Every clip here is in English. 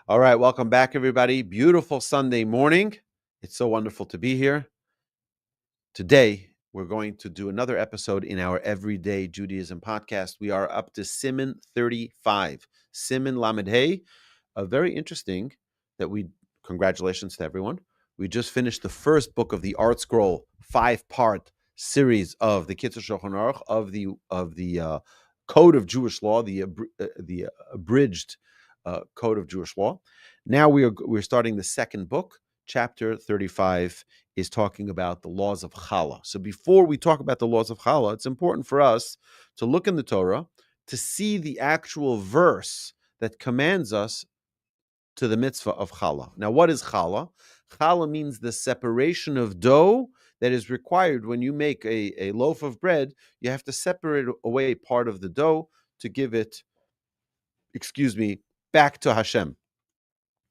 All right, welcome back, everybody. Beautiful Sunday morning. It's so wonderful to be here. Today, we're going to do another episode in our Everyday Judaism podcast. We are up to Siman 35, Siman Lamed Hey. Very interesting congratulations to everyone. We just finished the first book of the Art Scroll 5-part series of the Kitzur Shulchan Aruch of the Code of Jewish Law, the abridged Code of Jewish Law. Now we're starting the second book. Chapter 35 is talking about the laws of Challah. So before we talk about the laws of Challah, it's important for us to look in the Torah to see the actual verse that commands us to the mitzvah of Challah. Now, what is Challah? Challah means the separation of dough that is required when you make a loaf of bread. You have to separate away part of the dough to give it, back to Hashem.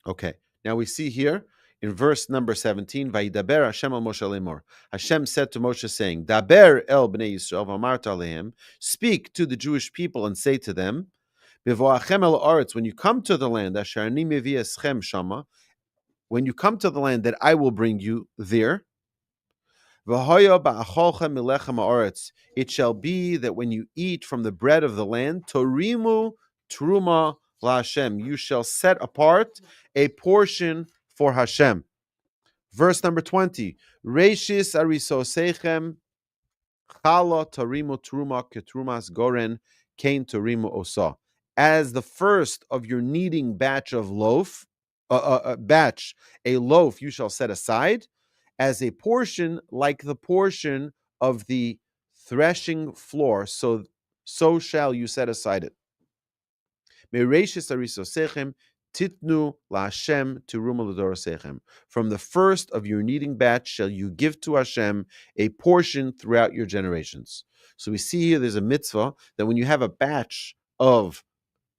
Okay, now we see here in verse number 17, Vayidaber Hashem al Moshe lemor. Hashem said to Moshe, saying, Daber el bnei Yisrael v'amarta alehem, speak to the Jewish people and say to them, Bevoachem el aretz, when you come to the land, asher ani mevi eschem shama, when you come to the land that I will bring you there, V'hoya ba'acholchem milechem haaretz, it shall be that when you eat from the bread of the land, torimu truma laHashem, you shall set apart a portion for Hashem. Verse number 20, Reishis arisosechem challah torimu truma ketrumas goren kain torimu osa. As the first of your kneading batch of loaf, a loaf you shall set aside as a portion like the portion of the threshing floor, so shall you set aside it. Mereishis arisosechem titnu laHashem teruma l'dorosechem. From the first of your kneading batch shall you give to Hashem a portion throughout your generations. So we see here there's a mitzvah that when you have a batch of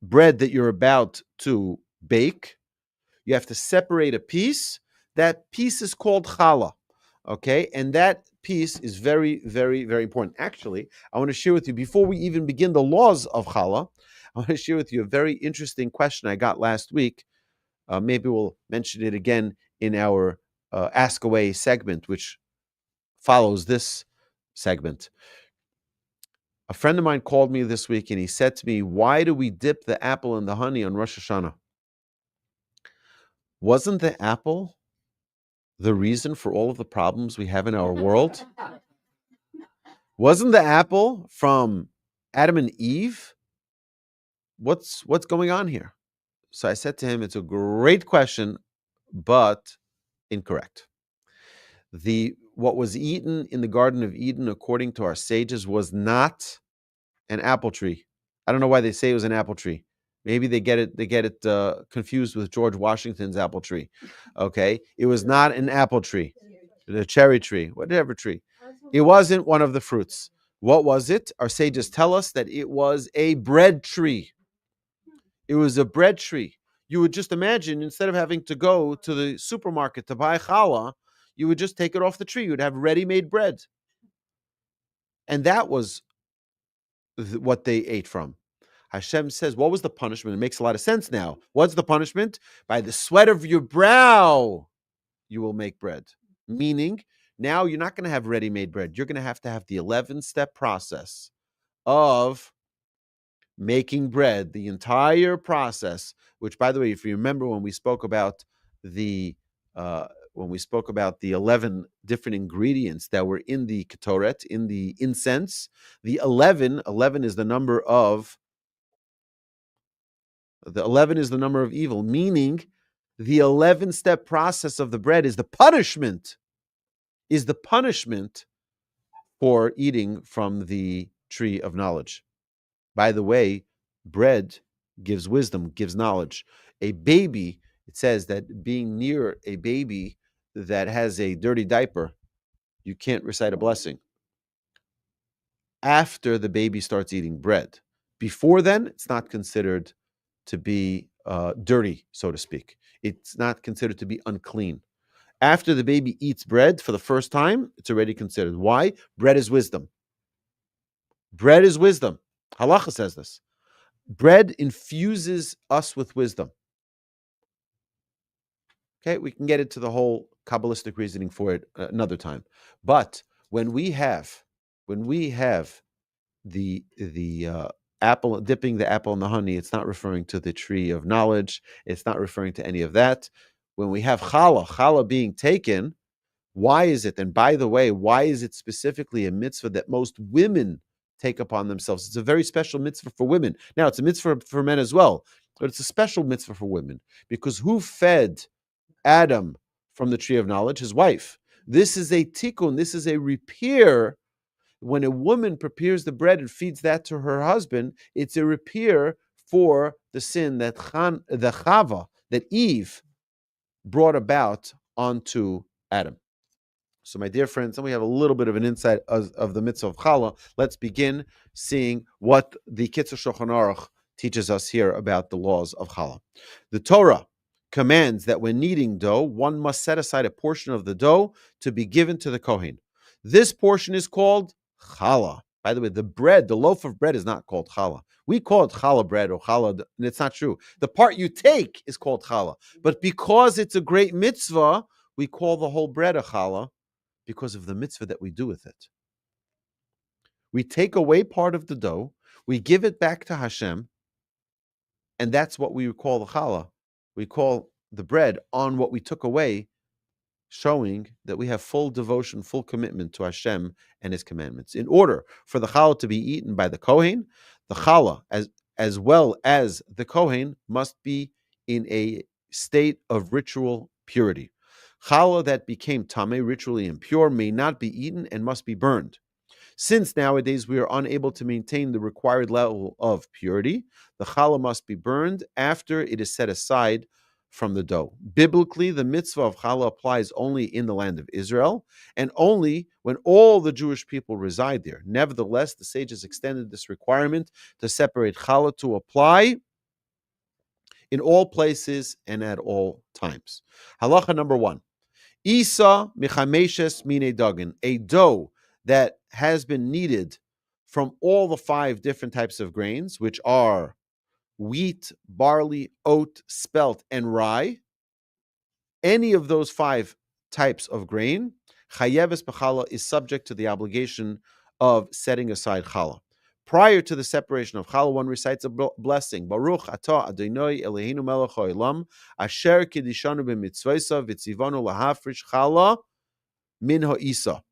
bread that you're about to bake, you have to separate a piece. That piece is called challah, okay? And that piece is very, very, very important. Actually, I want to share with you, before we even begin the laws of challah, I want to share with you a very interesting question I got last week. Maybe we'll mention it again in our Ask Away segment, which follows this segment. A friend of mine called me this week and he said to me, why do we dip the apple in the honey on Rosh Hashanah? Wasn't the apple the reason for all of the problems we have in our world? Wasn't the apple from Adam and Eve? What's going on here? So I said to him, it's a great question, but incorrect. What was eaten in the Garden of Eden, according to our sages, was not an apple tree. I don't know why they say it was an apple tree. Maybe they get it confused with George Washington's apple tree. Okay, it was not an apple tree, the cherry tree, whatever tree. It wasn't one of the fruits. What was it? Our sages tell us that it was a bread tree. It was a bread tree. You would just imagine, instead of having to go to the supermarket to buy challah, you would just take it off the tree. You would have ready-made bread. And that was what they ate from. Hashem says, what was the punishment? It makes a lot of sense now. What's the punishment? By the sweat of your brow, you will make bread. Meaning, now you're not going to have ready-made bread. You're going to have the 11-step process of making bread, the entire process, which, by the way, if you remember when we spoke about the 11 different ingredients that were in the ketoret, in the incense, the 11 is the number of evil, meaning the 11-step process of the bread is the punishment for eating from the tree of knowledge. By the way, bread gives wisdom, gives knowledge. A baby, it says that being near a baby that has a dirty diaper, you can't recite a blessing after the baby starts eating bread. Before then, it's not considered to be dirty, so to speak. It's not considered to be unclean. After the baby eats bread for the first time, it's already considered. Why? Bread is wisdom. Bread is wisdom. Halacha says this. Bread infuses us with wisdom. Okay, we can get into the whole Kabbalistic reasoning for it another time. But when we have the apple, dipping the apple in the honey, it's not referring to the tree of knowledge. It's not referring to any of that. When we have challah being taken, why is it? And by the way, why is it specifically a mitzvah that most women take upon themselves? It's a very special mitzvah for women. Now, it's a mitzvah for men as well, but it's a special mitzvah for women because who fed Adam from the tree of knowledge? His wife. This is a tikkun. This is a repair. When a woman prepares the bread and feeds that to her husband, it's a repair for the sin that Eve brought about onto Adam. So, my dear friends, and we have a little bit of an insight of the mitzvah of challah. Let's begin seeing what the Kitzur Shulchan Aruch teaches us here about the laws of challah. The Torah commands that when kneading dough, one must set aside a portion of the dough to be given to the Kohen. This portion is called challah. By the way, the bread, the loaf of bread is not called challah. We call it challah bread or challah, and it's not true. The part you take is called challah. But because it's a great mitzvah, we call the whole bread a challah because of the mitzvah that we do with it. We take away part of the dough, we give it back to Hashem, and that's what we call the challah. We call the bread on what we took away, showing that we have full devotion, full commitment to Hashem and His commandments. In order for the challah to be eaten by the Kohen, the challah, as well as the Kohen, must be in a state of ritual purity. Challah that became tameh, ritually impure, may not be eaten and must be burned. Since nowadays we are unable to maintain the required level of purity, the challah must be burned after it is set aside from the dough. Biblically, the mitzvah of challah applies only in the land of Israel and only when all the Jewish people reside there. Nevertheless, the sages extended this requirement to separate challah to apply in all places and at all times. Halacha number 1. Isa michameshes mine dagin, a dough that has been kneaded from all the 5 different types of grains, which are wheat, barley, oat, spelt, and rye. Any of those 5 types of grain, chayeves b'challah, is subject to the obligation of setting aside challah. Prior to the separation of challah, one recites a blessing. Baruch atah Adonai Eloheinu melech haolam, asher kidishanu b'mitzvosav v'tzivanu lahafrish challah min ha'isa.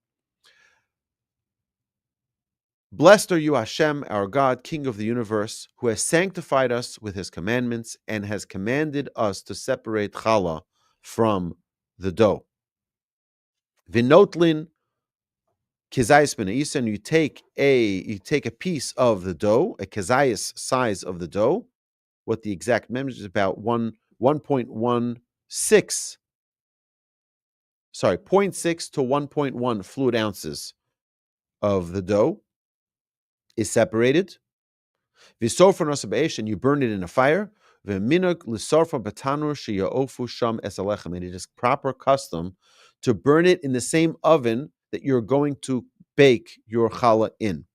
Blessed are you, Hashem, our God, King of the universe, who has sanctified us with His commandments and has commanded us to separate challah from the dough. V'notlin Kezayis ben Isa, and you take a piece of the dough, a kezayis size of the dough. What the exact measurement is about 0.6 to 1.1 fluid ounces of the dough is separated. V'sorfa nosa b'esh, and you burn it in a fire. V'minuk l'sorfa b'tanur she'yofu sham es alechem, and it is proper custom to burn it in the same oven that you're going to bake your challah in.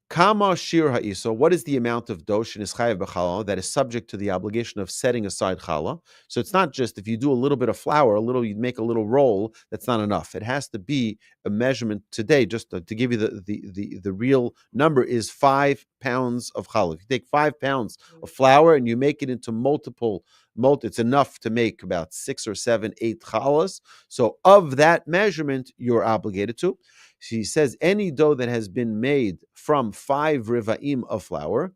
Kama shir ha'isa, what is the amount of dough shenis chayav b'challah that is subject to the obligation of setting aside challah? So it's not just if you do a little bit of flour, you make a little roll, that's not enough. It has to be a measurement today. Just to give you the real number is 5 pounds of challah. If you take 5 pounds of flour and you make it into multiple, it's enough to make about 6 or 7, 8 challahs. So of that measurement, you're obligated to. She says any dough that has been made from 5 rivaim of flour,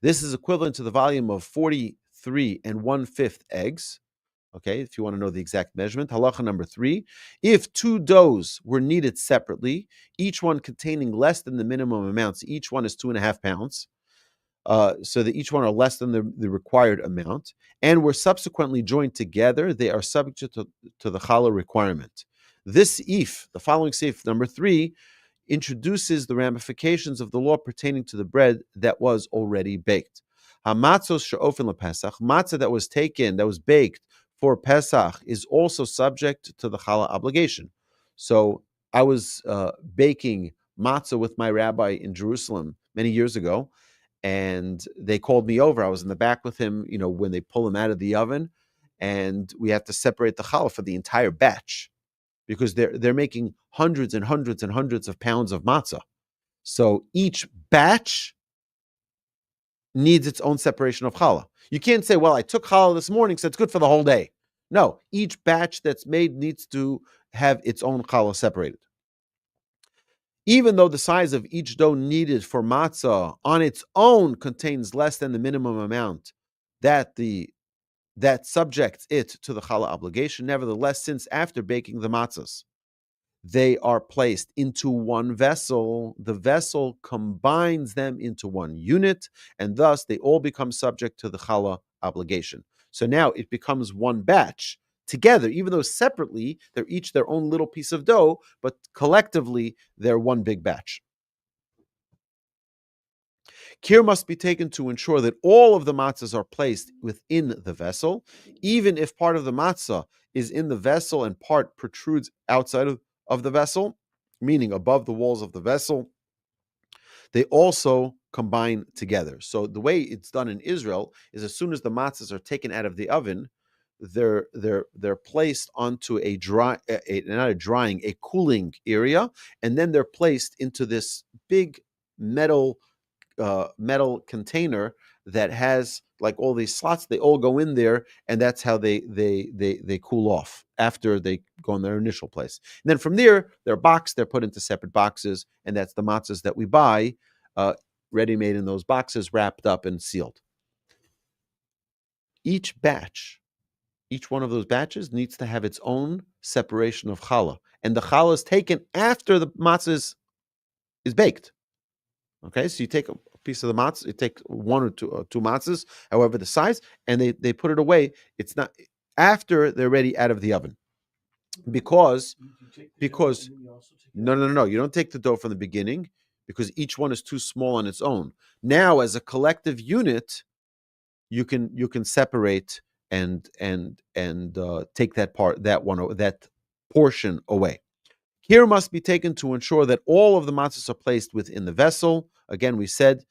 this is equivalent to the volume of 43 1/5 eggs. Okay, if you want to know the exact measurement. Halacha number 3, if 2 doughs were kneaded separately, each one containing less than the minimum amounts, each one is 2.5 pounds, so that each one are less than the required amount, and were subsequently joined together, they are subject to the challah requirement. This the following seif, number 3, introduces the ramifications of the law pertaining to the bread that was already baked. Hamatzos she'ofen lePesach, matzah that was baked for Pesach, is also subject to the challah obligation. So I was baking matzah with my rabbi in Jerusalem many years ago, and they called me over. I was in the back with him, when they pull him out of the oven. and we have to separate the challah for the entire batch because they're making hundreds and hundreds and hundreds of pounds of matzah. So each batch needs its own separation of challah. You can't say, well, I took challah this morning, so it's good for the whole day. No, each batch that's made needs to have its own challah separated. Even though the size of each dough needed for matzah on its own contains less than the minimum amount that subjects it to the challah obligation, nevertheless, since after baking the matzahs, they are placed into one vessel, the vessel combines them into one unit, and thus they all become subject to the challah obligation. So now it becomes one batch together, even though separately they're each their own little piece of dough, but collectively they're one big batch. Care must be taken to ensure that all of the matzahs are placed within the vessel, even if part of the matzah is in the vessel and part protrudes outside of the vessel, meaning above the walls of the vessel. They also combine together. So the way it's done in Israel is as soon as the matzahs are taken out of the oven, they're placed onto a cooling area, and then they're placed into this big metal container that has like all these slots. They all go in there, and that's how they cool off after they go in their initial place. And then from there, they're boxed. They're put into separate boxes, and that's the matzahs that we buy, ready-made in those boxes, wrapped up and sealed. Each one of those batches needs to have its own separation of challah, and the challah is taken after the matzah is baked. Okay, so you take a piece of the matzah, you take one or two matzahs, however the size, and they put it away. It's not after they're ready out of the oven, because no, you don't take the dough from the beginning because each one is too small on its own. Now, as a collective unit, you can separate and take that portion away. Care must be taken to ensure that all of the matzahs are placed within the vessel. Again, we said,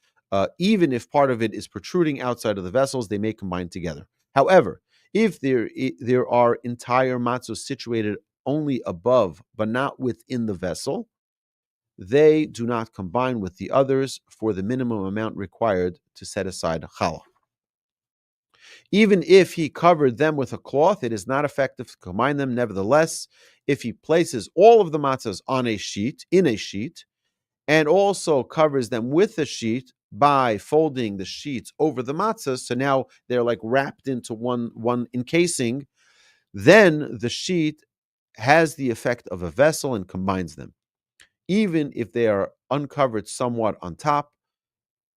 even if part of it is protruding outside of the vessels, they may combine together. However, if there are entire matzahs situated only above, but not within the vessel, they do not combine with the others for the minimum amount required to set aside challah. Even if he covered them with a cloth, it is not effective to combine them. Nevertheless, if he places all of the matzahs in a sheet, and also covers them with a sheet by folding the sheets over the matzahs, so now they're like wrapped into one encasing, then the sheet has the effect of a vessel and combines them. Even if they are uncovered somewhat on top,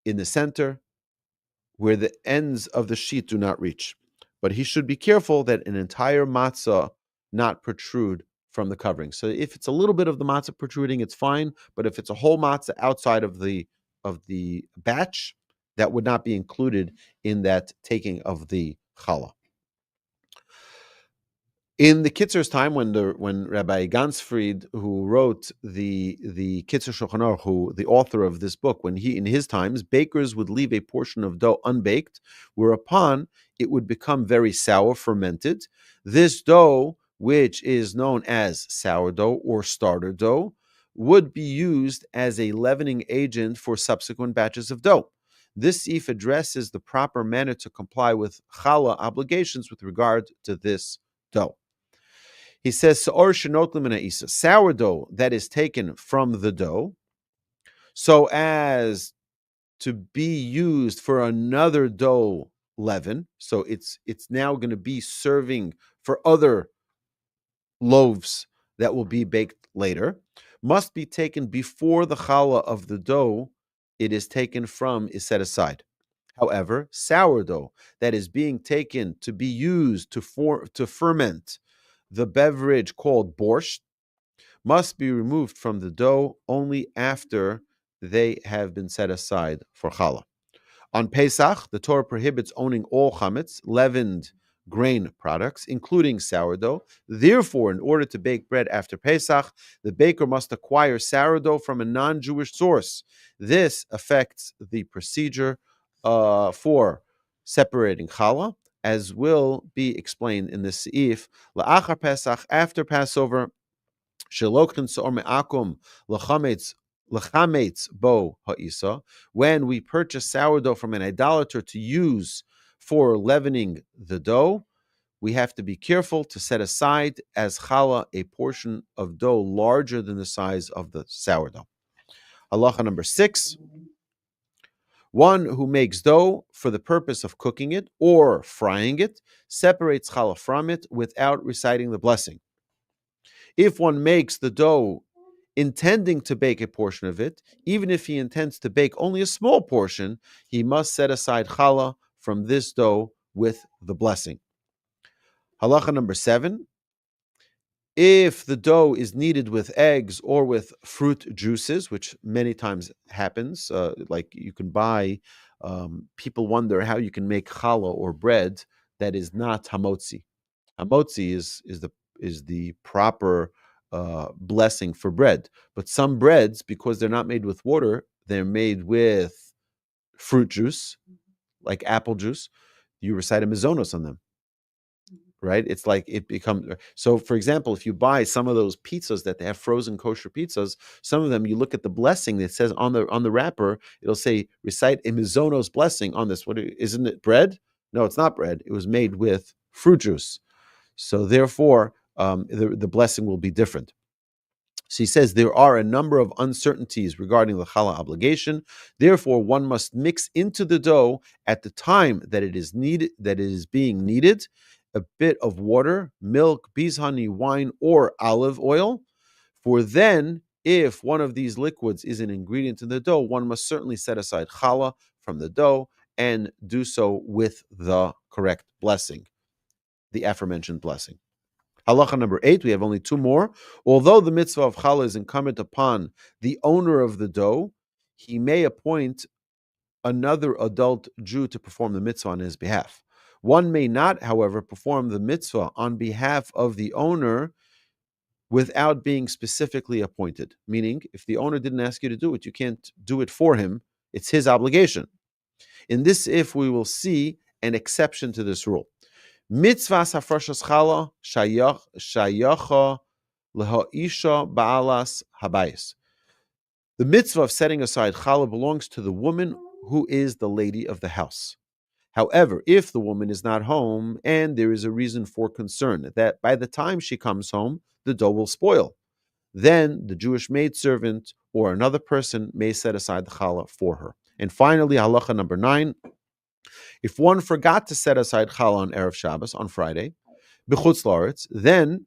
in the center, where the ends of the sheet do not reach. But he should be careful that an entire matzah not protrude from the covering. So if it's a little bit of the matzah protruding, it's fine. But if it's a whole matzah outside of the batch, that would not be included in that taking of the challah. In the Kitzur's time, when Rabbi Gansfried, who wrote the Kitzur Shulchan Aruch, the author of this book, in his times, bakers would leave a portion of dough unbaked, whereupon it would become very sour, fermented. This dough, which is known as sourdough or starter dough, would be used as a leavening agent for subsequent batches of dough. This seif addresses the proper manner to comply with challah obligations with regard to this dough. He says, sourdough that is taken from the dough, so as to be used for another dough leaven. So it's now going to be serving for other loaves that will be baked later, must be taken before the challah of the dough it is taken from is set aside. However, sourdough that is being taken to be used to ferment the beverage called borscht must be removed from the dough only after they have been set aside for challah. On Pesach, the Torah prohibits owning all chametz, leavened grain products, including sourdough. Therefore, in order to bake bread after Pesach, the baker must acquire sourdough from a non-Jewish source. This affects the procedure for separating challah. as will be explained in this seif. La'achar Pesach, after Passover, shelokhin seor me'akum l'chametz bo ha'isa, when we purchase sourdough from an idolater to use for leavening the dough, we have to be careful to set aside as challah a portion of dough larger than the size of the sourdough. Halacha number 6. One who makes dough for the purpose of cooking it or frying it separates challah from it without reciting the blessing. If one makes the dough intending to bake a portion of it, even if he intends to bake only a small portion, he must set aside challah from this dough with the blessing. Halacha number 7. If the dough is kneaded with eggs or with fruit juices, which many times happens, like you can buy, people wonder how you can make challah or bread that is not hamotzi. Hamotzi is the proper blessing for bread, but some breads, because they're not made with water, they're made with fruit juice, like apple juice. You recite a mizonos on them. Right? It's like it becomes. So, for example, if you buy some of those pizzas that they have frozen kosher pizzas, some of them you look at the blessing that says on the wrapper, it'll say recite a mizonos blessing on this. Isn't it bread? No, it's not bread. It was made with fruit juice. So therefore, the blessing will be different. So he says there are a number of uncertainties regarding the challah obligation. Therefore, one must mix into the dough at the time that it is needed, that it is being kneaded, a bit of water, milk, bees honey, wine, or olive oil. For then, if one of these liquids is an ingredient in the dough, one must certainly set aside challah from the dough and do so with the correct blessing, the aforementioned blessing. Halacha number 8, we have only 2 more. Although the mitzvah of challah is incumbent upon the owner of the dough, he may appoint another adult Jew to perform the mitzvah on his behalf. One may not, however, perform the mitzvah on behalf of the owner without being specifically appointed. Meaning, if the owner didn't ask you to do it, you can't do it for him. It's his obligation. In this, if we will see an exception to this rule. Mitzvah hafrashas challah shayacha lehaisha ba'alas habayis. The mitzvah of setting aside challah belongs to the woman who is the lady of the house. However, if the woman is not home and there is a reason for concern that by the time she comes home, the dough will spoil, then the Jewish maidservant or another person may set aside the challah for her. And finally, halacha number 9. If one forgot to set aside challah on Erev Shabbos, on Friday, b'chutz la'aretz, then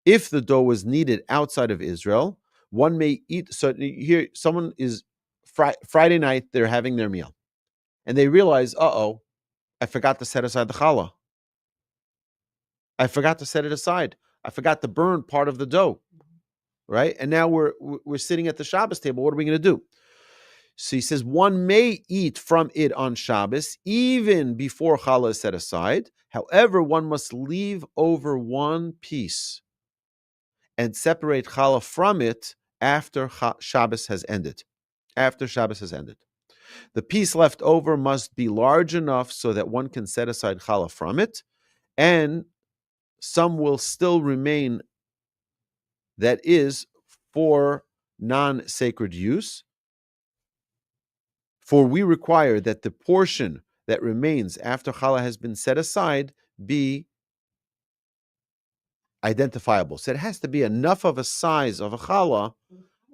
if the dough was needed outside of Israel, one may eat. So here, someone is Friday night, they're having their meal, and they realize, I forgot to set aside the challah. I forgot to set it aside. I forgot to burn part of the dough, right? And now we're sitting at the Shabbos table. What are we going to do? So he says one may eat from it on Shabbos, even before challah is set aside. However, one must leave over one piece and separate challah from it after Shabbos has ended. After Shabbos has ended. The piece left over must be large enough so that one can set aside challah from it, and some will still remain, that is, for non-sacred use. For we require that the portion that remains after challah has been set aside be identifiable. So it has to be enough of a size of a challah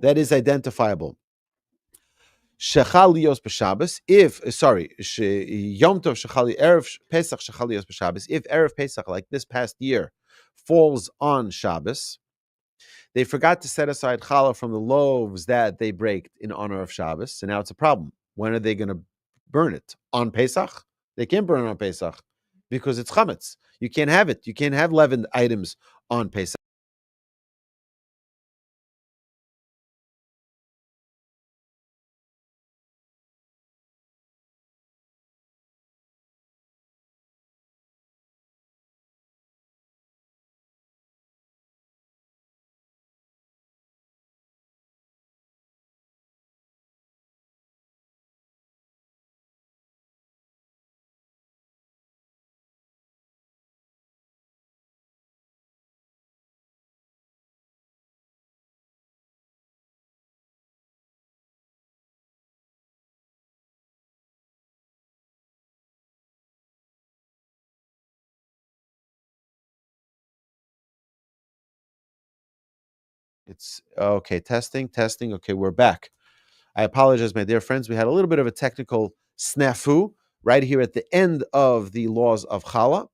that is identifiable. Shechal liyos b'Shabbos, Yom Tov shechal Erev Pesach shechal liyos b'Shabbos, if Erev Pesach, like this past year, falls on Shabbos, they forgot to set aside challah from the loaves that they baked in honor of Shabbos, so now it's a problem. When are they going to burn it? On Pesach? They can't burn it on Pesach because it's chametz. You can't have it. You can't have leavened items on Pesach. It's okay. Testing. Okay, we're back. I apologize, my dear friends. We had a little bit of a technical snafu right here at the end of the laws of Challah.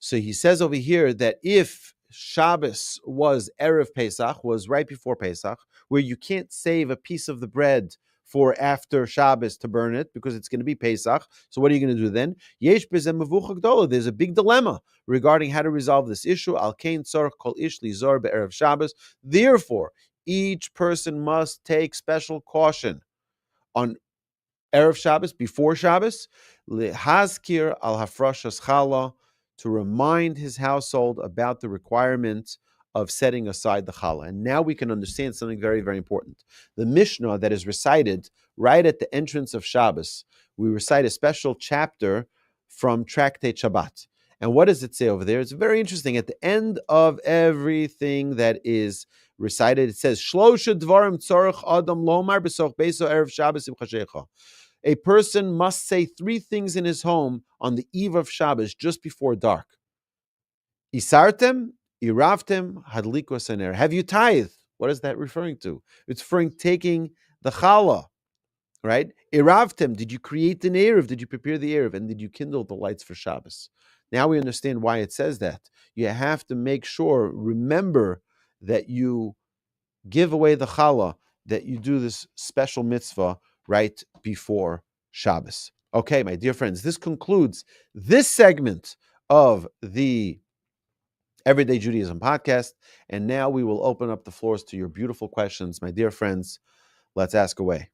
So he says over here that if Shabbos was Erev Pesach, was right before Pesach, where you can't save a piece of the bread for after Shabbos to burn it because it's going to be Pesach. So what are you going to do then? Yesh b'zeh mevucha gdola. There's a big dilemma regarding how to resolve this issue. Al kein tzorach kol ish lizor be'erev Shabbos. Therefore, each person must take special caution on Erev Shabbos, before Shabbos, lehazkir al hafrashas challah, to remind his household about the requirement of setting aside the challah. And now we can understand something very, very important. The Mishnah that is recited right at the entrance of Shabbos, we recite a special chapter from Tractate Shabbat. And what does it say over there? It's very interesting. At the end of everything that is recited, it says, Shlosha dvarim tzorach adam lomar b'soch beso erev Shabbos im chashecha. A person must say three things in his home on the eve of Shabbos, just before dark. Isartem, iravtem, hadlikos aner. Have you tithed? What is that referring to? It's referring taking the challah, right? Iravtem, did you create an erev? Did you prepare the erev? And did you kindle the lights for Shabbos? Now we understand why it says that. You have to make sure, remember that you give away the challah, that you do this special mitzvah right before Shabbos. Okay, my dear friends, this concludes this segment of the Everyday Judaism podcast. And now we will open up the floors to your beautiful questions. My dear friends, let's ask away.